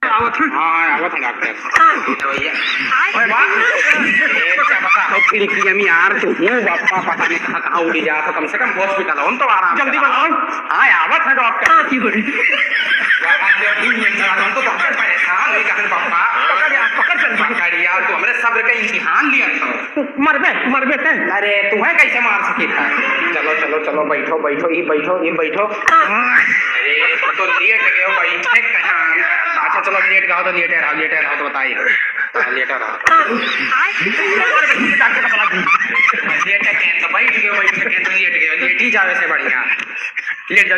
आवत है। हाँ आवत है डॉक्टर भैया तो खिड़की में यार तू हूँ बापा पता नहीं कहाँ कहाँ उड़ी जा तो कम से कम हॉस्पिटल हो तो आराम जल्दी बनाओ। हाँ आवत है डॉक्टर हम तो डॉक्टर परेशान हुई कहन पापा पकड़ यार तू हमरे सब्र का इम्तिहान लिया था मरबे ते अरे तुम्हें कैसे मार सके था चलो चलो चलो बैठो बैठो ये बैठो अरे तो लेट गए हो बैठे कहाँ अच्छा चलो लेट गए तो लेटे रहो तो बताइए लेटे रहो लेट के तो बैठ गए तो लेट ही जावे से बढ़िया लेट जाओ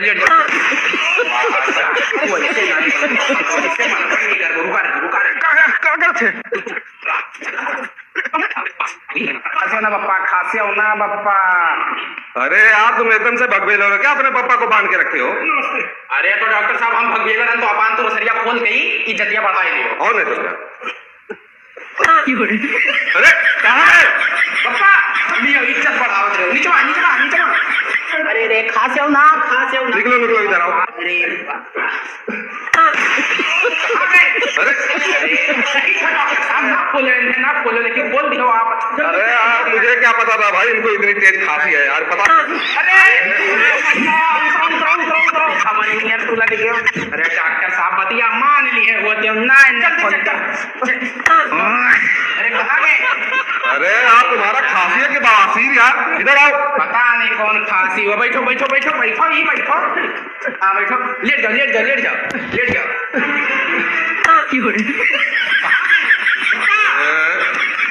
ना पप्पा खांसी हो ना पप्पा। अरे यार तुम एकदम से भगबेल हो क्या अपने पापा को बांध के रखे हो? अरे तो डॉक्टर साहब हम भगबेलर हैं तो अपन तो रसरिया खोल के ही इज्जतिया बढ़ाई लियो और नहीं तो क्या? अरे कहाँ है पप्पा लियो इज्जत बढ़ाओ नीचे अरे रे खांसी हो ना निकलो इधर आओ। अरे ना बोले लेकिन बोल दियो आप। अरे यार मुझे क्या पता था भाई इनको इतनी तेज खांसी है यार पता। अरे अरे डॉक्टर साहब बतिया मान ली है वो अरे कहाँ गए? अरे यार तुम्हारा खांसी है कि बवासीर यार इधर आओ। पता नहीं कौन खांसी हो बैठो हाँ बैठो लेट जाओ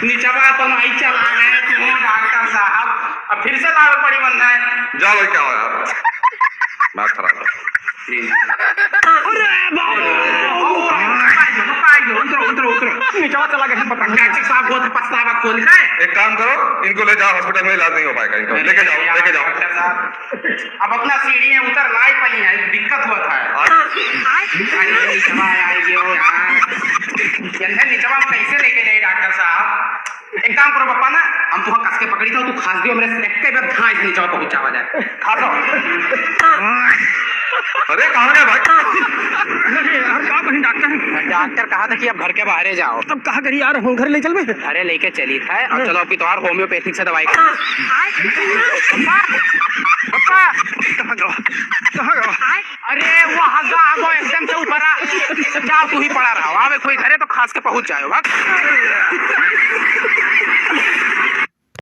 नीचवा तो नहीं चला गए तुम डॉक्टर साहब अब फिर से लावे पड़ी बनना है। जाओ भाई क्या हो यार बात खराब है। उतरो नीचवा चला गया पता डॉक्टर साहब बहुत पछतावा खोल गए। एक काम करो इनको ले जाओ हॉस्पिटल में इलाज नहीं हो पाएगा इनको लेके जाओ डॉक्टर साहब अब अपना सीढ़ी में उतर लाई पाई है दिक्कत हुआ था नीचवा आएगी नीचवा कैसे लेके जाए डॉक्टर साहब? एक काम करो पापा ना हम तुम कस के पकड़ी था तू खास दियो मेरे से एक बार धाई नीचवा पहुंचावा जाए खा दो। अरे कहाँ गए भाई? डॉक्टर कहा था कि अब घर के बाहर जाओ। तब कहा करी यार हम घर ले चल में। अरे लेके चली था और चलो आपकी तो होम्योपैथिक से दवाई कहाँ गवा अरे वो हगा एकदम से ऊपर जाओ तू ही पड़ा रहा आवे कोई घरे तो खास के पहुंच जाओ